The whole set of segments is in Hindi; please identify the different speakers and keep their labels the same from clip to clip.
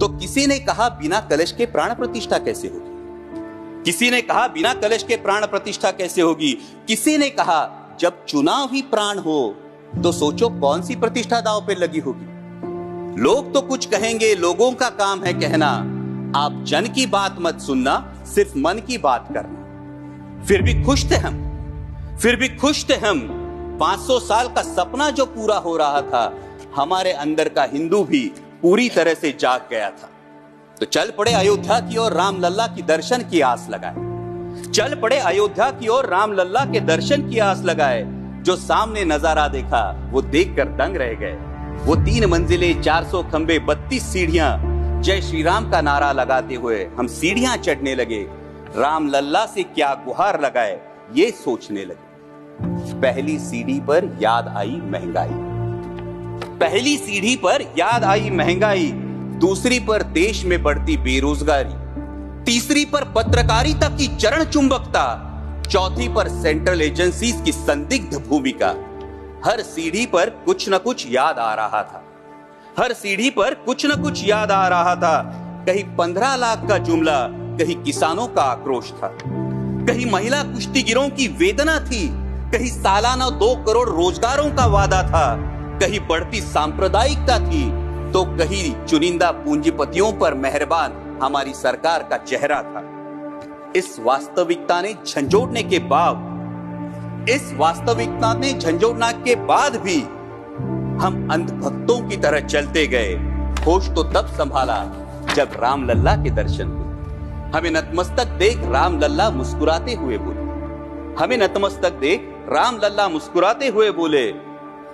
Speaker 1: तो किसी ने कहा बिना कलश के प्राण प्रतिष्ठा कैसे होगी, किसी ने कहा बिना कलश के प्राण प्रतिष्ठा कैसे होगी, किसी ने कहा जब चुनाव ही प्राण हो तो सोचो कौन सी प्रतिष्ठा दांव पे लगी होगी। लोग तो कुछ कहेंगे, लोगों का काम है कहना, आप जन की बात मत सुनना, सिर्फ मन की बात करना। फिर भी खुश थे हम, फिर भी खुश थे हम। 500 साल का सपना जो पूरा हो रहा था, हमारे अंदर का हिंदू भी पूरी तरह से जाग गया था। तो चल पड़े अयोध्या की ओर, राम लल्ला की दर्शन की आस लगाए। चल पड़े अयोध्या की ओर, राम लल्ला के दर्शन की आस लगाए। जो सामने नजारा देखा वो देखकर दंग रह गए। वो 3 मंजिलें, 400 खंबे, 32 सीढ़ियां, जय श्री राम का नारा लगाते हुए हम सीढ़ियां चढ़ने लगे। राम लल्ला से क्या गुहार लगाए ये सोचने लगे। पहली सीढ़ी पर याद आई महंगाई, पहली सीढ़ी पर याद आई महंगाई, दूसरी पर देश में बढ़ती बेरोजगारी, तीसरी पर पत्रकारिता की चरण चुंबकता, चौथी पर सेंट्रल एजेंसीज की संदिग्ध भूमिका। हर सीढ़ी पर कुछ न कुछ याद आ रहा था, हर सीढ़ी पर कुछ न कुछ याद आ रहा था। कहीं 15 लाख का जुमला, कहीं किसानों का आक्रोश था, कहीं महिला कुश्तीगिरों की वेदना थी, कहीं सालाना 2 करोड़ रोजगारों का वादा था, कहीं बढ़ती सांप्रदायिकता थी, तो कहीं चुनिंदा पूंजीपतियों पर मेहरबान हमारी सरकार का चेहरा था। इस वास्तविकता ने झंझोड़ने के बाद, इस वास्तविकता ने झंझोड़ने के बाद भी हम अंधभक्तों की तरह चलते गए। होश तो तब संभाला जब राम लल्ला के दर्शन हुए। हमें नतमस्तक देख राम लल्ला मुस्कुराते हुए बोले, हमें नतमस्तक देख राम लल्ला मुस्कुराते हुए बोले,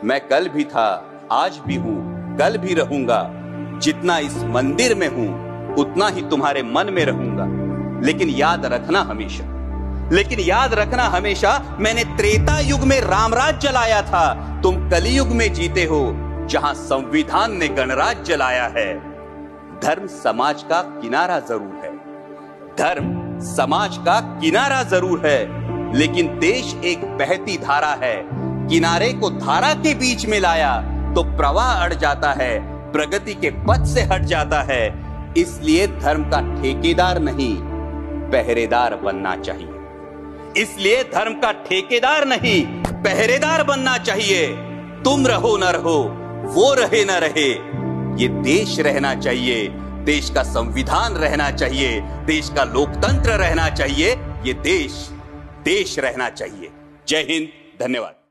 Speaker 1: मैं कल भी था, आज भी हूं, कल भी रहूंगा। जितना इस मंदिर में हूं उतना ही तुम्हारे मन में रहूंगा। लेकिन याद रखना हमेशा, लेकिन याद रखना हमेशा, मैंने त्रेता युग में रामराज जलाया था, तुम कलयुग में जीते हो जहां संविधान ने गणराज जलाया है। धर्म समाज का किनारा जरूर है, धर्म समाज का किनारा जरूर है, लेकिन देश एक बहती धारा है। किनारे को धारा के बीच में लाया तो प्रवाह अड़ जाता है, प्रगति के पथ से हट जाता है। इसलिए धर्म का ठेकेदार नहीं, पहरेदार बनना चाहिए। इसलिए धर्म का ठेकेदार नहीं, पहरेदार बनना चाहिए। तुम रहो न रहो, वो रहे न रहे, ये देश रहना चाहिए, देश का संविधान रहना चाहिए, देश का लोकतंत्र रहना चाहिए, ये देश रहना चाहिए। जय हिंद, धन्यवाद।